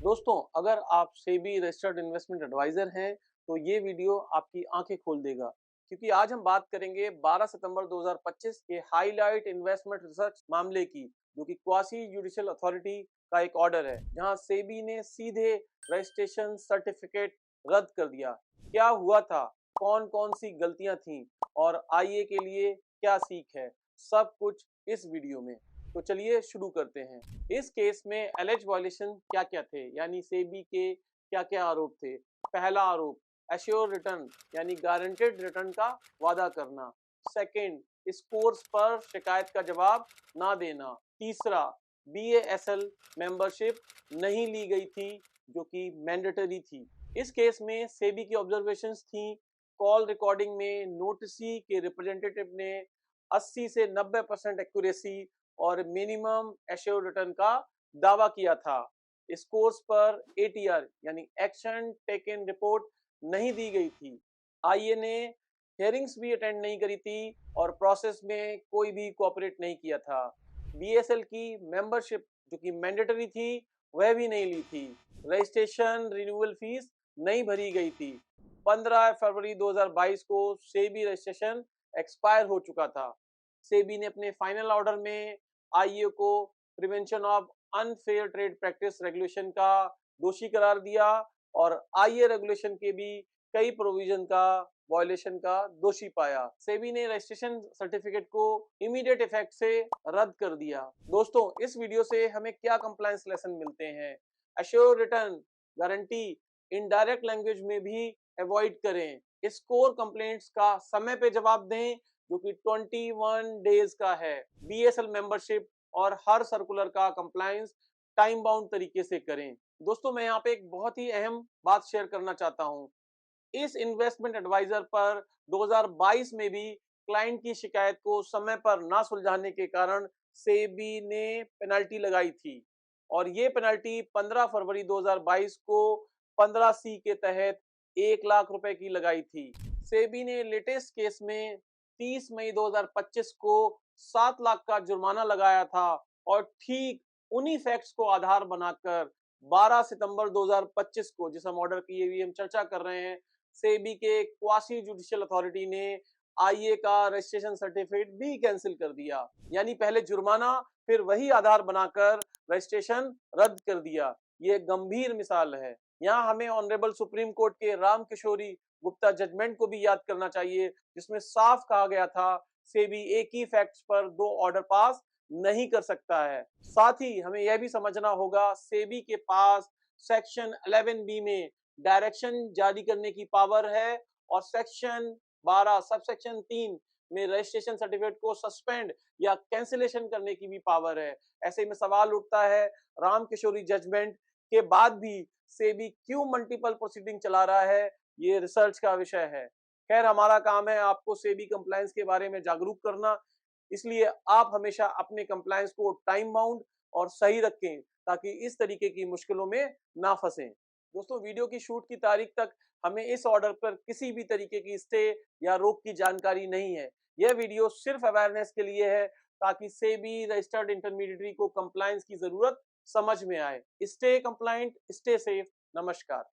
दोस्तों, अगर आप सेबी रजिस्टर्ड इन्वेस्टमेंट एडवाइजर हैं, तो ये वीडियो आपकी आंखें खोल देगा क्योंकि आज हम बात करेंगे 12 सितंबर 2025 के हाईलाइट इन्वेस्टमेंट रिसर्च मामले की, जो कि क्वासी जुडिशियल अथॉरिटी का एक ऑर्डर है, जहां सेबी ने सीधे रजिस्ट्रेशन सर्टिफिकेट रद्द कर दिया। क्या हुआ था, कौन-कौन सी गलतियां थीं और आईए के लिए क्या सीख है, सब कुछ इस वीडियो में। तो चलिए शुरू करते हैं। इस केस में एलिज वायलेशन क्या-क्या थे, यानी सेबी के क्या-क्या आरोप थे। पहला आरोप, एश्योर रिटर्न यानी गारंटेड रिटर्न का वादा करना। सेकंड, स्कोर्स पर शिकायत का जवाब ना देना। तीसरा, बीएएसएल मेंबरशिप नहीं ली गई थी, जो कि मैंडेटरी थी। इस केस में सेबी की ऑब्जर्वेशंस थी, कॉल रिकॉर्डिंग में नोटिसी के रिप्रेजेंटेटिव ने 80 से 90% एक्यूरेसी और मिनिमम एश्योर्ड रिटर्न का दावा किया था। स्कोर्स पर एटीआर यानी एक्शन टेकन रिपोर्ट नहीं दी गई थी। आईए ने हियरिंग्स भी अटेंड नहीं करी थी और प्रोसेस में कोई भी कोऑपरेट नहीं किया था। बीएसएल की मेंबरशिप जो कि मैंडेटरी थी, वह भी नहीं ली थी। रजिस्ट्रेशन रिन्यूअल फीस नहीं भरी गई थी। 15 फरवरी 2022 को सेबी रजिस्ट्रेशन एक्सपायर हो चुका था। सेबी ने अपने फाइनल ऑर्डर में आईए को prevention of unfair trade practice regulation का दोषी करार दिया और आईए रेगुलेशन के भी कई प्रोविजन का वायलेशन का दोषी पाया। सेबी ने रजिस्ट्रेशन सर्टिफिकेट को इमीडिएट इफेक्ट से रद्द कर दिया। दोस्तों, इस वीडियो से हमें क्या कंप्लायंस लेसन मिलते हैं? Assure return guarantee indirect language में भी अवॉइड करें। स्कोर कंप्लेंट्स का समय पे जवाब दें, जो कि 21 डेज का है। बीएसएल मेंबरशिप और हर सर्कुलर का कंप्लायंस टाइम बाउंड तरीके से करें। दोस्तों, मैं यहाँ पे एक बहुत ही अहम बात शेयर करना चाहता हूँ। इस इन्वेस्टमेंट एडवाइजर पर 2022 में भी क्लाइंट की शिकायत को समय पर ना सुलझाने के कारण सेबी ने पेनल्टी लगाई थी और ये पेनल्टी 15 फरवरी 2022 को 15 सी के तहत 1 लाख रुपए की लगाई थी। सेबी ने लेटेस्ट केस में 30 मई 2025 को 7 लाख का जुर्माना लगाया था और ठीक उन्हीं फैक्ट्स को आधार बनाकर 12 सितंबर 2025 को, जिस हम ऑर्डर की भी हम चर्चा कर रहे हैं, सेबी के क्वासी जुडिशियल अथॉरिटी ने आईए का रजिस्ट्रेशन सर्टिफिकेट भी कैंसिल कर दिया। यानी पहले जुर्माना, फिर वही आधार बनाकर रजिस्ट्रेशन रद्द कर दिया। ये गंभीर मिसाल है। यहाँ हमें ऑनरेबल सुप्रीम कोर्ट के राम किशोरी गुप्ता जजमेंट को भी याद करना चाहिए, जिसमें साफ कहा गया था सेबी एक ही फैक्ट्स पर 2 ऑर्डर पास नहीं कर सकता है। साथ ही हमें यह भी समझना होगा, सेबी के पास सेक्शन 11 बी में डायरेक्शन जारी करने की पावर है और सेक्शन 12 सबसेक्शन 3 में रजिस्ट्रेशन सर्टिफिकेट को सस्पेंड या कैंसिलेशन करने की भी पावर है। ऐसे में सवाल उठता है, राम किशोरी जजमेंट के बाद भी सेबी क्यों मल्टीपल प्रोसीडिंग चला रहा है? ये रिसर्च का विषय है। खैर, हमारा काम है आपको सेबी कंप्लायंस के बारे में जागरूक करना, इसलिए आप हमेशा अपने कंप्लायंस को टाइम बाउंड और सही रखें ताकि इस तरीके की मुश्किलों में ना फंसें। दोस्तों, वीडियो की शूट की तारीख तक हमें इस ऑर्डर पर किसी भी तरीके की स्टे या रोक की जानकारी नहीं है। यह वीडियो सिर्फ अवेयरनेस के लिए है ताकि सेबी रजिस्टर्ड इंटरमीडिएटरी को कंप्लायंस की जरूरत समझ में आए। Stay compliant, stay safe. नमस्कार।